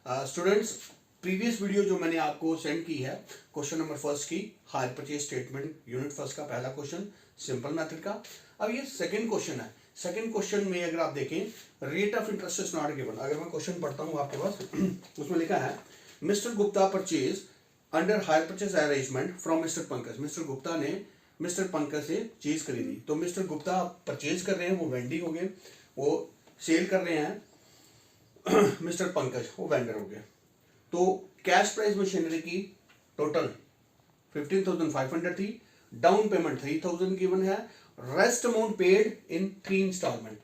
Students, previous video जो मैंने आपको सेंड की है क्वेश्चन नंबर फर्स्ट की, hire purchase statement unit first का पहला क्वेश्चन सिंपल मेथड का। अब ये सेकंड क्वेश्चन है। सेकंड क्वेश्चन में अगर आप देखें, rate of interest is not given. अगर मैं क्वेश्चन पढ़ता हूँ आपके पास उसमें लिखा है mister Gupta purchase under hire purchase arrangement from mister Pankaj. Mister Gupta ने मिस्टर पंकज से चीज खरीदी। तो मिस्टर गुप्ता परचेज कर रहे हैं, वो वेंडिंग हो गए, वो सेल कर रहे हैं। मिस्टर पंकज वो वेंडर हो गए। तो कैश प्राइस मशीनरी की टोटल 15,500 थी, डाउन पेमेंट 3,000 गिवन है, rest amount paid in 3 installment.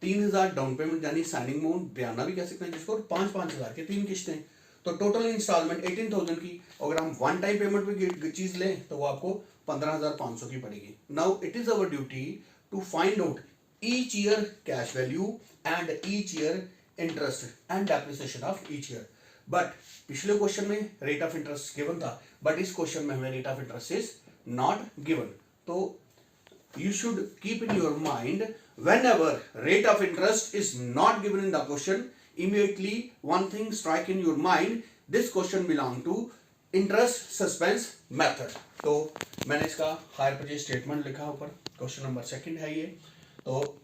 3,000 down payment यानी साइनिंग अमाउंट बयाना भी कह सकते हैं जिसको, 5,000 के 3 किस्तें। तो टोटल इंस्टॉलमेंट 18,000 की। अगर हम वन टाइम पेमेंट भी चीज लें तो वो आपको 15,500 की पड़ेगी। Now it is our duty to find out each year cash value and each year interest and depreciation of each year. But पिछले क्वेश्चन में रेट ऑफ इंटरेस्ट गिवन था, बट इस क्वेश्चन में हमें rate of interest is not given. तो you should keep in your mind, whenever rate of interest is not given in the question, immediately one thing strike in your mind, this question belong to interest suspense method। तो मैंने इसका hire purchase statement लिखा ऊपर, question number second है ये। तो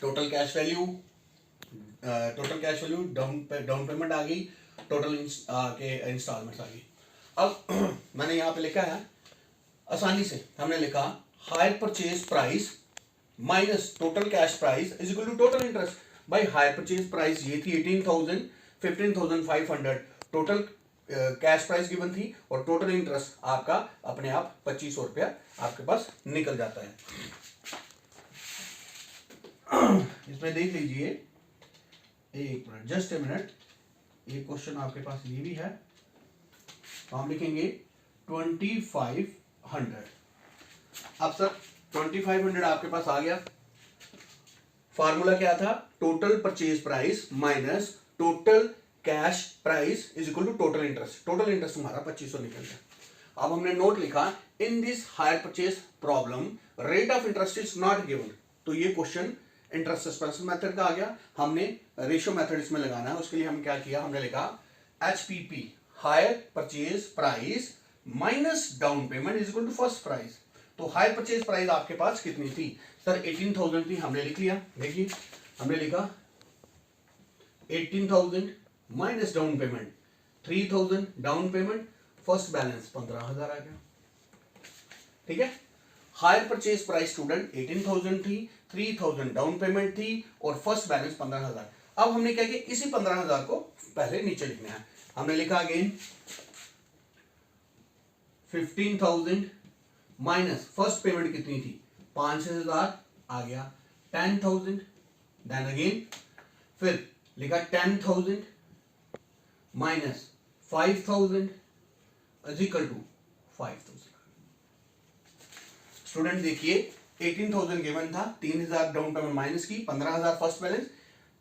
total cash value down payment आ गई, टोटल के इंस्टॉलमेंट्स आ गई। अब मैंने यहाँ पे लिखा है, आसानी से हमने लिखा hire purchase price minus total cash price is equal to total interest. भाई हायर परचेज प्राइस ये थी 18,000, 15,500 टोटल कैश प्राइस गिवन थी, और टोटल इंटरेस्ट आपका अपने आप 2,500 रुपया आपके पास निकल जाता है। इसमें देख लीजिए, एक मिनट, जस्ट ए मिनट, ये क्वेश्चन आपके पास ये भी है। तो हम लिखेंगे 2,500। अब सर 2,500 आपके पास आ गया। फार्मूला क्या था? Total purchase price minus total cash price is equal to total interest. Total interest हमारा 2,500 निकल गया। अब हमने नोट लिखा, in this hire purchase problem rate of interest is not given. तो ये क्वेश्चन इंटरेस्ट सस्पेंशन मेथड का आ गया। हमने रेशियो मेथड इसमें लगाना है, उसके लिए हम क्या किया, हमने लिखा HPP hire purchase price minus down payment is equal to first price. तो हायर परचेज प्राइस आपके पास कितनी थी सर? 18,000 थी, हमने लिख लिया। देखिए हमने लिखा 18,000 minus down payment 3,000, down payment first balance 15,000 आ गया। ठीक है, हायर परचेज प्राइस स्टूडेंट 18,000 थी, 3,000 डाउन पेमेंट थी, और फर्स्ट बैलेंस 15,000। अब हमने क्या किया, इसी 15,000 को पहले नीचे लिखना है। हमने लिखा अगेन 15,000 माइनस फर्स्ट पेमेंट कितनी थी, 5,000 आ गया, 10,000, देन अगेन फिर लिखा 10,000 minus 5,000 is equal to 5,000। Student देखिए 18,000 गिवन था, 3,000 डाउन पेमेंट माइनस की, 15,000 फर्स्ट बैलेंस।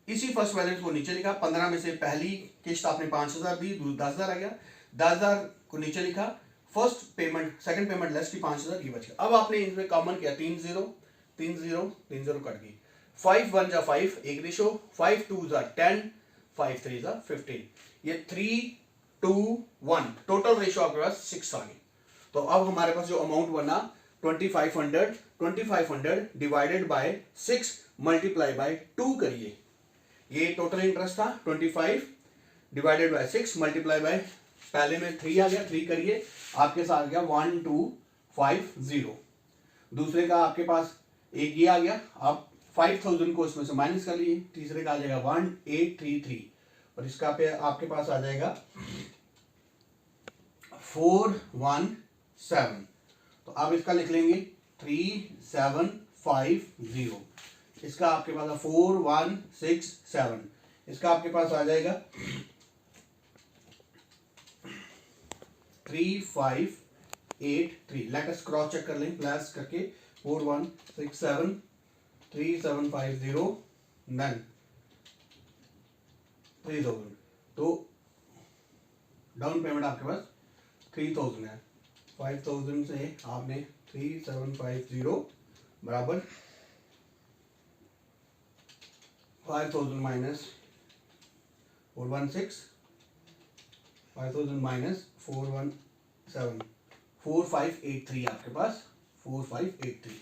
इसी फर्स्ट बैलेंस को नीचे लिखा, 15 में से पहली किस्त आपने 5,000 दी, 10,000 आ गया, 10,000 को नीचे लिखा, first payment second payment less की 5,000 ये बच गया। अब आपने इनमें कॉमन किया, 3,0 3,0 3,0 कट गई, 5 1 जा 5 एक रेशो, 5 2 जा 10, 5 3 जा 15, ये 3 2 1 टोटल रेशो आपके पास 6 आ गई। तो अब हमारे पास जो अमाउंट बना 2,500 डिवाइडेड बाय 6 मल्टीप्लाई बाय 2 करिए। ये टोटल इंटरेस्ट था 25 डिवाइडेड बाय 6 मल्टीप्लाई बाय, पहले में 3 आ गया, 3 करिए, आपके साथ आ गया 1,250। दूसरे का आपके पास एक ये आ गया, आप 5,000 को इसमें से माइनस कर लिए, तीसरे का आ जाएगा 1,833, और इसका पे आपके पास आ जाएगा 417। तो आप इसका लिख लेंगे 3,750, इसका आपके पास 4,167, इसका आपके पास आ जाएगा 3,583। लेट अस क्रॉस चेक कर लें, प्लस करके 4,167 3,750 देन 3,000। तो डाउन पेमेंट आपके पास 3,000 है, 5,000 से आपने 3,750 बराबर 5,000 माइनस 416 5000 माइनस 417 4583 आपके पास 4583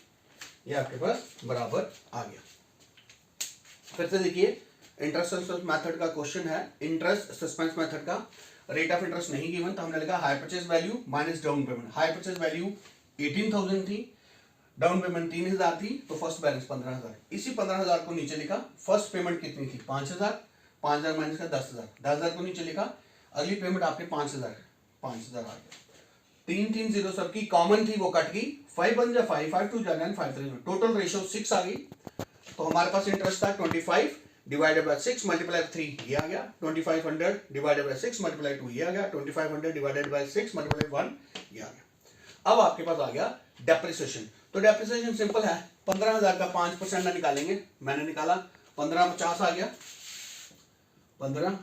ये आपके पास बराबर आ गया। फिर से देखिए इंटरेस्ट सस्पेंस मेथड का क्वेश्चन है। इंटरेस्ट सस्पेंस मेथड का रेट ऑफ इंटरेस्ट नहीं गिवन तो हमने लगा high purchase value minus down payment. High purchase value 18,000 थी, डाउन पेमेंट 3,000 थी, तो फर्स्ट बैलेंस 15,000। इसी 15,000 को नीचे लिखा। फर्स्ट पेमेंट कितनी थी 5,000, 5,000 माइनस का 10,000, 10,000 को नीचे लिखा। अगली पेमेंट आपने 5,000 आ गया। 3 सबकी कॉमन थी वो कट गई। 5 1 जा 5, 5 2 जा 9, 5 3 टोटल रेशियो 6 आ गई। तो हमारे पास इंटरेस्ट था 25 डिवाइडेड बाय 6 मल्टीप्लाई 3 ये आ गया। 2500 डिवाइडेड बाय 6 मल्टीप्लाई 2 ये आ गया। 2500 डिवाइडेड बाय 6 मल्टीप्लाई 1 ये आ गया। अब आपके पास आ गया डेप्रिसिएशन। तो डेप्रिसिएशन सिंपल है, 15,000 का 5% ना निकालेंगे। मैंने निकाला 15 50 आ गया। 15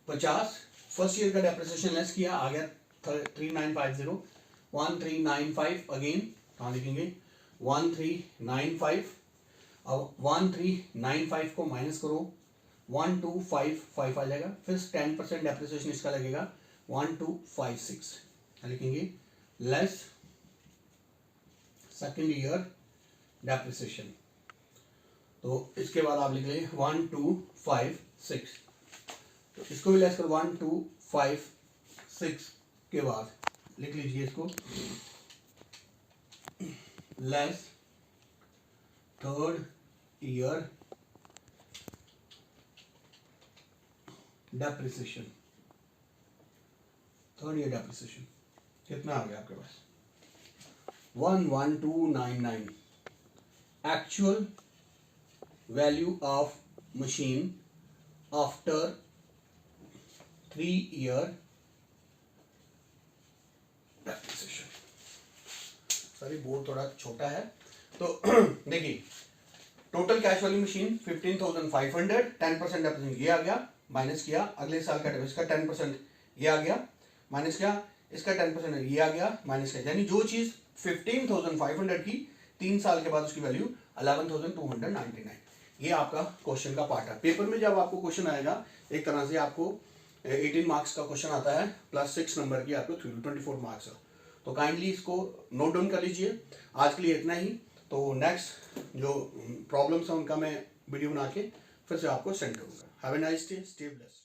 50 फर्स्ट ईयर का डेप्रिसिएशन लेस किया आ गया 3950 1395 अगेन कहाँ लिखेंगे 1395। अब 1395 को माइनस करो 1255 आ जाएगा। फिर 10% डेप्रिसिएशन इसका लगेगा 1256 लिखेंगे लेस सेकेंड ईयर डेप्रिसिएशन। तो इसके बाद आप लिख लेंगे 1256। तो इसको भी लेस कर 1256 के बाद लिख लीजिए इसको less third year depreciation. Third year depreciation कितना आ गया आपके पास 11299। Actual value of machine after 3 year depreciation. Sorry board थोड़ा छोटा है। तो देखिए टोटल कैश वाली मशीन 15,500, 10% डेप्रिसिएशन ये आ गया, माइनस किया अगले साल का इसका 10% ये आ गया, माइनस किया इसका 10% ये आ गया, माइनस किया। यानी जो चीज 15,500 की 3 साल के बाद उसकी वैल्यू 11,299। ये आपका क्वेश्चन का पार्ट है। पेपर में जब आपको क्वेश्चन आएगा एक तरह से आपको 18 मार्क्स का क्वेश्चन आता है प्लस 6 नंबर की आपको 24 मार्क्स है। तो काइंडली इसको नोट डाउन कर लीजिए। आज के लिए इतना ही। तो नेक्स्ट जो प्रॉब्लम्स हैं उनका मैं वीडियो बना के फिर से आपको सेंड करूँगा। Have a nice day, stay blessed.